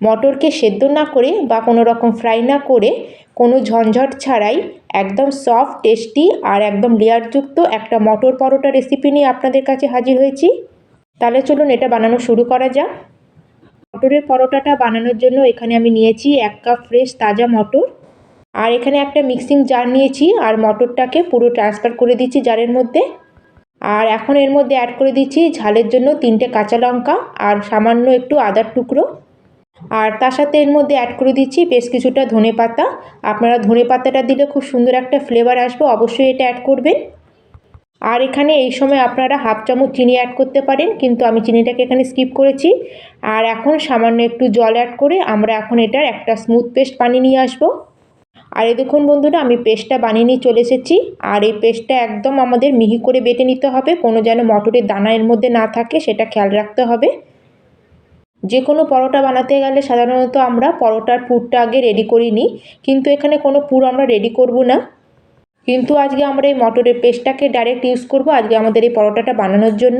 মটরকে সেদ্ধ না করে বা কোনো রকম ফ্রাই না করে কোনো ঝঞ্ঝট ছাড়াই একদম সফট টেস্টি আর একদম লেয়ারযুক্ত একটা মটর পরোটা রেসিপি নিয়ে আপনাদের কাছে হাজির হয়েছি। তাহলে চলুন এটা বানানো শুরু করা যাক। মটরের পরোটাটা বানানোর জন্য এখানে আমি নিয়েছি 1 কাপ ফ্রেশ তাজা মটর, আর এখানে একটা মিক্সিং জার নিয়েছি আর মটরটাকে পুরো ট্রান্সফার করে দিচ্ছি জারের মধ্যে। আর এখন এর মধ্যে অ্যাড করে দিচ্ছি ঝালের জন্য 3টে কাঁচা লঙ্কা আর সামান্য একটু আদার টুকরো, আর তার সাথে এর মধ্যে অ্যাড করে দিচ্ছি বেশ কিছুটা ধনেপাতা। আপনারা ধনেপাতাটা দিলে খুব সুন্দর একটা ফ্লেভার আসবে, অবশ্যই এটা অ্যাড করবেন। আর এখানে এই সময় আপনারা হাফ চামচ চিনি অ্যাড করতে পারেন, কিন্তু আমি চিনিটাকে এখানে স্কিপ করেছি। আর এখন সামান্য একটু জল অ্যাড করে আমরা এখন এটার একটা স্মুথ পেস্ট বানিয়ে নিয়ে আসবো। আর এই দেখুন বন্ধুরা, আমি পেস্টটা বানিয়ে নিয়ে চলে এসেছি। আর এই পেস্টটা একদম আমাদের মিহি করে বেটে নিতে হবে, কোনো যেন মটরের দানা এর মধ্যে না থাকে সেটা খেয়াল রাখতে হবে। যে কোনো পরোটা বানাতে গেলে সাধারণত আমরা পরোটার পুরটা আগে রেডি করে নিই, কিন্তু এখানে কোনো পুর আমরা রেডি করব না। কিন্তু আজকে আমরা এই মটরের পেস্টটাকে ডাইরেক্ট ইউজ করব আজকে আমাদের এই পরোটাটা বানানোর জন্য।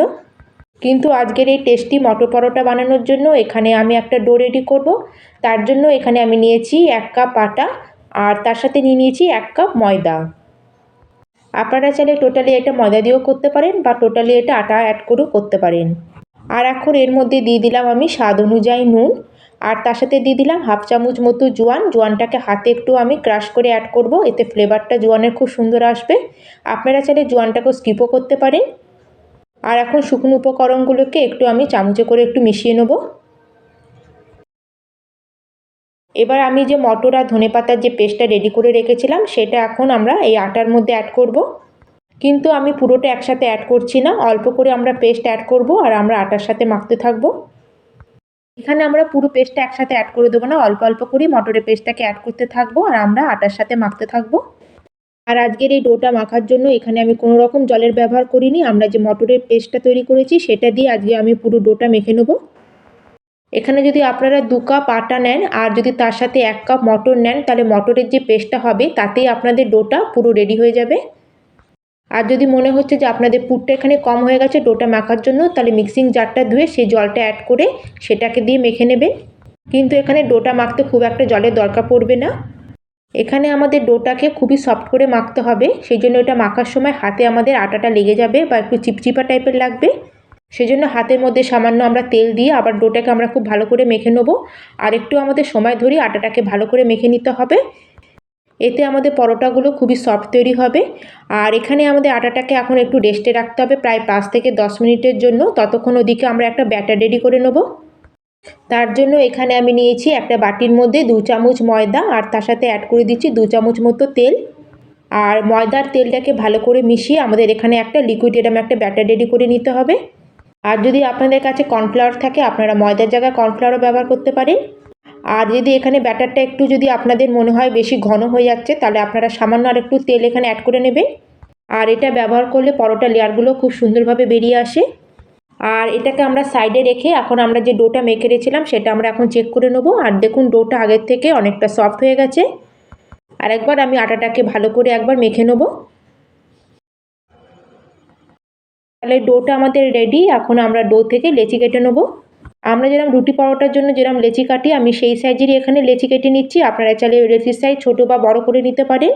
কিন্তু আজকের এই টেস্টি মটর পরোটা বানানোর জন্য এখানে আমি একটা ডো রেডি করব। তার জন্য এখানে আমি নিয়েছি 1 কাপ আটা, আর তার সাথে নিয়েছি 1 কাপ ময়দা। আপনারা চাইলে টোটালি এটা ময়দা দিয়েও করতে পারেন বা টোটালি এটা আটা অ্যাড করেও করতে পারেন। আর এখন এর মধ্যে দিয়ে দিলাম আমি স্বাদ অনুযায়ী নুন, আর তার সাথে দিয়ে দিলাম হাফ চামচ মতো জোয়ানটাকে হাতে একটু আমি ক্রাশ করে অ্যাড করব, এতে ফ্লেভারটা জোয়ানের খুব সুন্দর আসবে। আপনারা চাইলে জোয়ানটাকেও স্কিপও করতে পারেন। আর এখন শুকনো উপকরণগুলোকে একটু আমি চামচে করে একটু মিশিয়ে নেব। এবার আমি যে মটর আর ধনেপাতার যে পেস্টটা রেডি করে রেখেছিলাম সেটা এখন আমরা এই আটার মধ্যে অ্যাড করব। কিন্তু আমি পুরোটা একসাথে অ্যাড করছি না, অল্প করে আমরা পেস্ট অ্যাড করব আর আমরা আটার সাথে মাখতে থাকবো। এখানে আমরা পুরো পেস্টটা একসাথে অ্যাড করে দেবো না, অল্প অল্প করেই মটরের পেস্টটাকে অ্যাড করতে থাকবো আর আমরা আটার সাথে মাখতে থাকবো। আর আজকের এই ডোটা মাখার জন্য এখানে আমি কোনো রকম জলের ব্যবহার করিনি, আমরা যে মটরের পেস্টটা তৈরি করেছি সেটা দিয়ে আজকে আমি পুরো ডোটা মেখে নেব। এখানে যদি আপনারা 2 কাপ আটা নেন আর যদি তার সাথে 1 কাপ মটর নেন, তাহলে মটরের যে পেস্টটা হবে তাতেই আপনাদের ডোটা পুরো রেডি হয়ে যাবে। আর যদি মনে হচ্ছে যে আপনাদের পুরটা এখানে কম হয়ে গেছে ডোটা মাখার জন্য, তাহলে মিক্সিং জারটা ধুয়ে সেই জলটা অ্যাড করে সেটাকে দিয়ে মেখে নেবেন। কিন্তু এখানে ডোটা মাখতে খুব একটা জলের দরকার পড়বে না। এখানে আমাদের ডোটাকে খুবই সফট করে মাখতে হবে, সেই জন্য এটা মাখার সময় হাতে আমাদের আটাটা লেগে যাবে বা একটু চিপচিপা টাইপের লাগবে। সেজন্য হাতের মধ্যে সামান্য আমরা তেল দিয়ে আবার ডোটাকে আমরা খুব ভালো করে মেখে নেব। আর একটু আমাদের সময় ধরে আটাটাকে ভালো করে মেখে নিতে হবে, এতে আমাদের পরোটাগুলো খুবই সফট তৈরি হবে। আর এখানে আমাদের আটাটাকে এখন একটু রেস্টে রাখতে হবে প্রায় 5 থেকে 10 মিনিটের জন্য, ততক্ষণ ওদিকে আমরা একটা ব্যাটার রেডি করে নেব। তার জন্য এখানে আমি নিয়েছি একটা বাটির মধ্যে 2 চামচ ময়দা, আর তার সাথে অ্যাড করে দিচ্ছি 2 চামচ মতো তেল। আর ময়দার তেলটাকে ভালো করে মিশিয়ে আমাদের এখানে একটা লিকুইড এরকম একটা ব্যাটার রেডি করে নিতে হবে। আর যদি আপনাদের কাছে কর্নফ্লাওয়ার থাকে আপনারা ময়দার জায়গায় কর্নফ্লাওয়ারও ব্যবহার করতে পারেন। আর যদি এখানে ব্যাটারটা একটু যদি আপনাদের মনে হয় বেশি ঘন হয়ে যাচ্ছে, তাহলে আপনারা সামান্য আর একটু তেল এখানে অ্যাড করে নেবেন। আর এটা ব্যবহার করলে পরোটা লেয়ারগুলো খুব সুন্দরভাবে বেরিয়ে আসে। আর এটাকে আমরা সাইডে রেখে এখন আমরা যে ডোটা মেখে রেখেছিলাম সেটা আমরা এখন চেক করে নেব। আর দেখুন ডোটা আগের থেকে অনেকটা সফট হয়ে গেছে। আর একবার আমি আটাটাকে ভালো করে একবার মেখে নেব। তাহলে ডোটা আমাদের রেডি। এখন আমরা ডো থেকে লেচি কেটে নেব। আমরা যেরকম রুটি পরোটার জন্য যেরকম লেচি কাটি, আমি সেই সাইজেরই এখানে লেচি কেটে নিচ্ছি। আপনারা চাইলে লেচির সাইজ ছোটো বা বড় করে নিতে পারেন।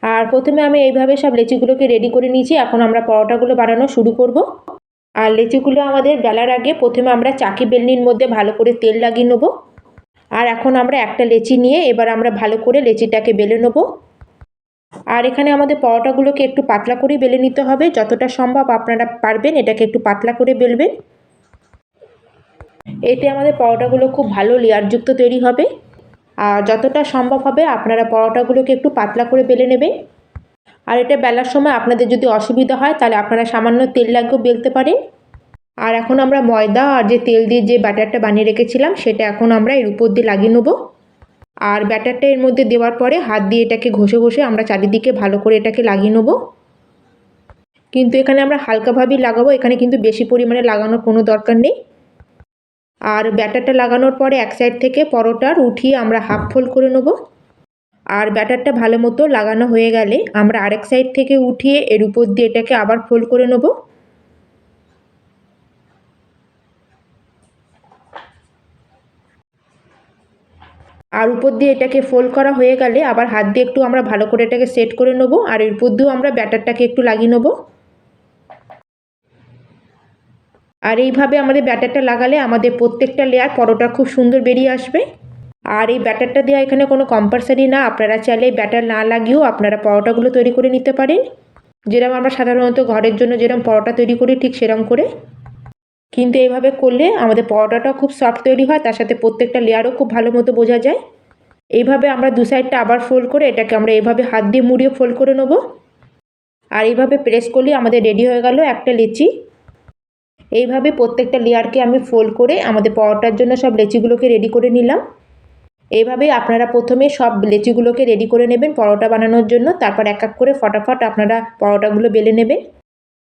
আর প্রথমে আমি এইভাবে সব লেচিগুলোকে রেডি করে নিয়েছি, এখন আমরা পরোটাগুলো বানানো শুরু করব। আর লেচিগুলো আমাদের বেলার আগে প্রথমে আমরা চাকি বেলনির মধ্যে ভালো করে তেল লাগিয়ে নেব। আর এখন আমরা একটা লেচি নিয়ে এবার আমরা ভালো করে লেচিটাকে বেলে নেব। আর এখানে আমাদের পরোটাগুলোকে একটু পাতলা করেই বেলে নিতে হবে, যতটা সম্ভব আপনারা পারবেন এটাকে একটু পাতলা করে বেলবেন। এতে আমাদের পরোটাগুলো খুব ভালো লেয়ারযুক্ত তৈরি হবে। আর যতটা সম্ভব হবে আপনারা পরোটাগুলোকে একটু পাতলা করে বেলে নেবেন। আর এটা বেলার সময় আপনাদের যদি অসুবিধা হয় তাহলে আপনারা সামান্য তেল লাগিয়েও বেলতে পারেন। আর এখন আমরা ময়দা আর যে তেল দিয়ে যে ব্যাটারটা বানিয়ে রেখেছিলাম সেটা এখন আমরা এর উপর দিয়ে লাগিয়ে নেব। আর ব্যাটারটা এর মধ্যে দেওয়ার পরে হাত দিয়ে এটাকে ঘষে ঘষে আমরা চারিদিকে ভালো করে এটাকে লাগিয়ে নেব। কিন্তু এখানে আমরা হালকাভাবেই লাগাবো, এখানে কিন্তু বেশি পরিমাণে লাগানোর কোনো দরকার নেই। আর ব্যাটারটা লাগানোর পরে এক সাইড থেকে পরোটার উঠিয়ে আমরা হাফ ফোল্ড করে নেব। আর ব্যাটারটা ভালো মতো লাগানো হয়ে গেলে আমরা আরেক সাইড থেকে উঠিয়ে এর উপর দিয়ে এটাকে আবার ফোল্ড করে নেব। আর উপর দিয়ে এটাকে ফোল্ড করা হয়ে গেলে আবার হাত দিয়ে একটু আমরা ভালো করে এটাকে সেট করে নেবো। আর এর উপর দিয়েও আমরা ব্যাটারটাকে একটু লাগিয়ে নেবো। আর এইভাবে আমাদের ব্যাটারটা লাগালে আমাদের প্রত্যেকটা লেয়ার পরোটা খুব সুন্দর বেরিয়ে আসবে। আর এই ব্যাটারটা দেওয়া এখানে কোনো কম্পালসারি না, আপনারা চাইলে ব্যাটার না লাগিয়েও আপনারা পরোটাগুলো তৈরি করে নিতে পারেন, যেরকম আমরা সাধারণত ঘরের জন্য যেরকম পরোটা তৈরি করি ঠিক সেরকম করে। কিন্তু এইভাবে করলে আমাদের পরোটাটা খুব সফট তৈরি হয়, তার সাথে প্রত্যেকটা লেয়ারও খুব ভালো মতো বোঝা যায়। এইভাবে আমরা দু সাইডটা আবার ফোল্ড করে এটাকে আমরা এইভাবে হাত দিয়ে মুড়িয়ে ফোল্ড করে নেব। আর এইভাবে প্রেস করলে আমাদের রেডি হয়ে গেল একটা লেচি। এইভাবে প্রত্যেকটা লেয়ারকে আমি ফোল্ড করে আমাদের পরোটার জন্য সব লেচিগুলোকে রেডি করে নিলাম। এইভাবেই আপনারা প্রথমে সব লেচিগুলোকে রেডি করে নেবেন পরোটা বানানোর জন্য, তারপর এক এক করে ফটাফট আপনারা পরোটাগুলো বেলে নেবেন।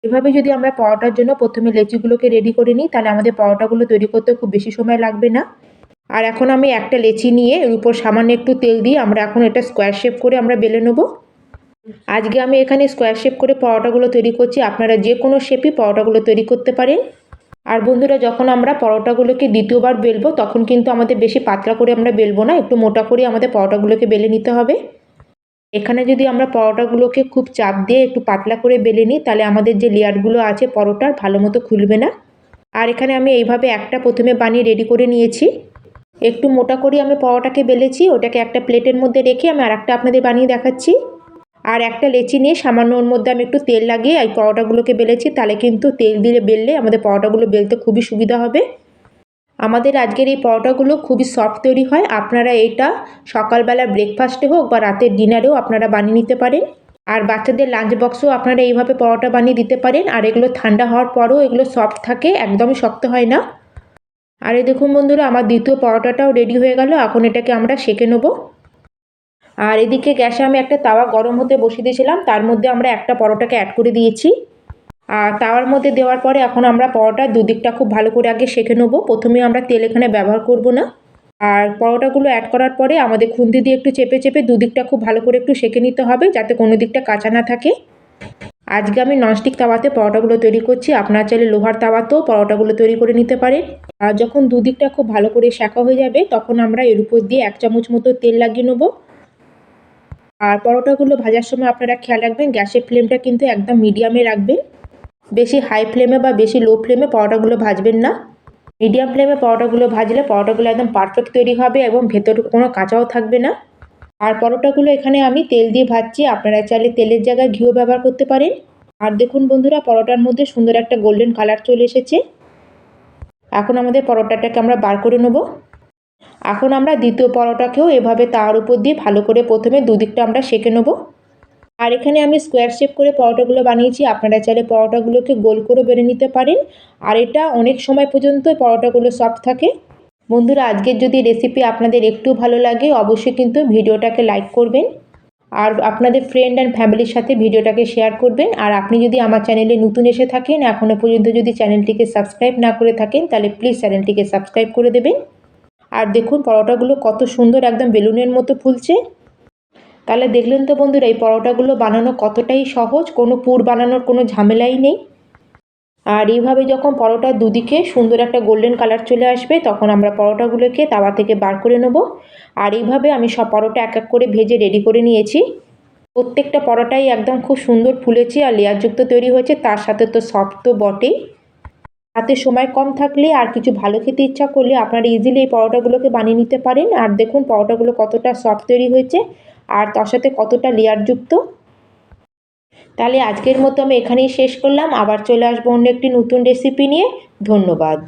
এভাবে যদি আমরা পরোটার জন্য প্রথমে লেচিগুলোকে রেডি করে নিই তাহলে আমাদের পরোটাগুলো তৈরি করতে খুব বেশি সময় লাগবে না। আর এখন আমি একটা লেচি নিয়ে এর উপর সামান্য একটু তেল দিয়ে আমরা এখন এটা স্কোয়ার শেপ করে আমরা বেলে নেব। আজকে আমি এখানে স্কোয়ার শেপ করে পরোটাগুলো তৈরি করছি, আপনারা যে কোনো শেপই পরোটাগুলো তৈরি করতে পারেন। আর বন্ধুরা, যখন আমরা পরোটাগুলোকে দ্বিতীয়বার বেলবো তখন কিন্তু আমাদের বেশি পাতলা করে আমরা বেলবো না, একটু মোটা করে আমাদের পরোটাগুলোকে বেলে নিতে হবে। এখানে যদি আমরা পরোটাগুলোকে খুব চাপ দিয়ে একটু পাতলা করে বেলে নিই তাহলে আমাদের যে লেয়ারগুলো আছে পরোটার ভালো মতো খুলবে না। আর এখানে আমি এইভাবে একটা প্রথমে বানিয়ে রেডি করে নিয়েছি। একটু মোটা করে আমি পরোটাকে বেলেছি, ওটাকে একটা প্লেটের মধ্যে রেখে আমি আরেকটা আপনাদের বানিয়ে দেখাচ্ছি। আর একটা লেচি নিয়ে সামান্য ওর মধ্যে আমি একটু তেল লাগিয়ে এই পরোটাগুলোকে বেলেছি, তাহলে কিন্তু তেল দিয়ে বেললে আমাদের পরোটাগুলো বেলতে খুবই সুবিধা হবে। আমাদের আজকের এই পরোটাগুলো খুবই সফট তৈরি হয়। আপনারা এটা সকালবেলা ব্রেকফাস্টে হোক বা রাতের ডিনারেও আপনারা বানিয়ে নিতে পারেন। আর বাচ্চাদের লাঞ্চ বক্সেও আপনারা এইভাবে পরোটা বানিয়ে দিতে পারেন। আর এগুলো ঠান্ডা হওয়ার পরেও এগুলো সফট থাকে, একদমই শক্ত হয় না। আর এই দেখুন বন্ধুরা, আমার দ্বিতীয় পরোটাটাও রেডি হয়ে গেল। এখন এটাকে আমরা সেঁকে নেব। আর এদিকে গ্যাসে আমি একটা তাওয়া গরম হতে বসিয়ে দিয়েছিলাম, তার মধ্যে আমরা একটা পরোটাকে অ্যাড করে দিয়েছি। আর তাওয়ার মধ্যে দেওয়ার পরে এখন আমরা পরোটার দুদিকটা খুব ভালো করে আগে সেঁকে নেবো। প্রথমে আমরা তেল এখানে ব্যবহার করব না। আর পরোটাগুলো অ্যাড করার পরে আমাদের খুন্তি দিয়ে একটু চেপে চেপে দুদিকটা খুব ভালো করে একটু সেঁকে নিতে হবে, যাতে কোনো দিকটা কাঁচা না থাকে। আজকে আমি ননস্টিক তাওয়াতে পরোটাগুলো তৈরি করছি, আপনারা চাইলে লোহার তাওয়াতেও পরোটাগুলো তৈরি করে নিতে পারেন। আর যখন দুদিকটা খুব ভালো করে সেঁকা হয়ে যাবে তখন আমরা এর উপর দিয়ে 1 চামচ মতো তেল লাগিয়ে নেবো। আর পরোটাগুলো ভাজার সময় আপনারা খেয়াল রাখবেন গ্যাসের ফ্লেমটা কিন্তু একদম মিডিয়ামে রাখবেন। বেশি হাই ফ্লেমে বা বেশি লো ফ্লেমে পরোটাগুলো ভাজবেন না। মিডিয়াম ফ্লেমে পরোটাগুলো ভাজলে পরোটাগুলো একদম পারফেক্ট তৈরি হবে এবং ভেতরে কোনো কাঁচাও থাকবে না। আর পরোটাগুলো এখানে আমি তেল দিয়ে ভাজছি, আপনারা চাইলে তেলের জায়গায় ঘিও ব্যবহার করতে পারেন। আর দেখুন বন্ধুরা, পরোটার মধ্যে সুন্দর একটা গোল্ডেন কালার চলে এসেছে। এখন আমাদের পরোটাটাকে আমরা বার করে নেব। এখন আমরা দ্বিতীয় পরোটাকেও এভাবে তার উপর দিয়ে ভালো করে প্রথমে দুদিকটা আমরা সেঁকে নেব। আর এখানে আমি স্কোয়ার শেপ করে পরোটাগুলো বানিয়েছি, আপনারা চাইলে পরোটাগুলোকে গোল করে বেড়ে নিতে পারেন। আর এটা অনেক সময় পর্যন্ত পরোটাগুলো সফট থাকে। বন্ধুরা, আজকের যদি রেসিপি আপনাদের একটু ভালো লাগে অবশ্যই কিন্তু ভিডিওটাকে লাইক করবেন আর আপনাদের ফ্রেন্ড অ্যান্ড ফ্যামিলির সাথে ভিডিওটাকে শেয়ার করবেন। আর আপনি যদি আমার চ্যানেলে নতুন এসে থাকেন, এখনও পর্যন্ত যদি চ্যানেলটিকে সাবস্ক্রাইব না করে থাকেন তাহলে প্লিজ চ্যানেলটিকে সাবস্ক্রাইব করে দেবেন। আর দেখুন পরোটাগুলো কত সুন্দর একদম বেলুনের মতো ফুলছে। তাহলে দেখলেন তো বন্ধুরা, এই পরোটাগুলো বানানো কতটাই সহজ, কোনো পুর বানানোর কোনো ঝামেলাই নেই। আর এইভাবে যখন পরোটার দুদিকে সুন্দর একটা গোল্ডেন কালার চলে আসবে তখন আমরা পরোটাগুলোকে তাওয়া থেকে বার করে নেব। আর এইভাবে আমি সব পরোটা এক এক করে ভেজে রেডি করে নিয়েছি। প্রত্যেকটা পরোটাই একদম খুব সুন্দর ফুলেছে আর লেয়ারযুক্ত তৈরি হয়েছে, তার সাথে তো সফট তো বটেই। হাতে সময় কম থাকলে আর কিছু ভালো খেতে ইচ্ছা করলে আপনারা ইজিলি এই পরোটাগুলোকে বানিয়ে নিতে পারেন। আর দেখুন পরোটাগুলো কতটা সফট তৈরি হয়েছে আর তার সাথে কতটা লেয়ারযুক্ত। তাহলে আজকের মতো আমি এখানেই শেষ করলাম, আবার চলে আসবো অন্য একটি নতুন রেসিপি নিয়ে। ধন্যবাদ।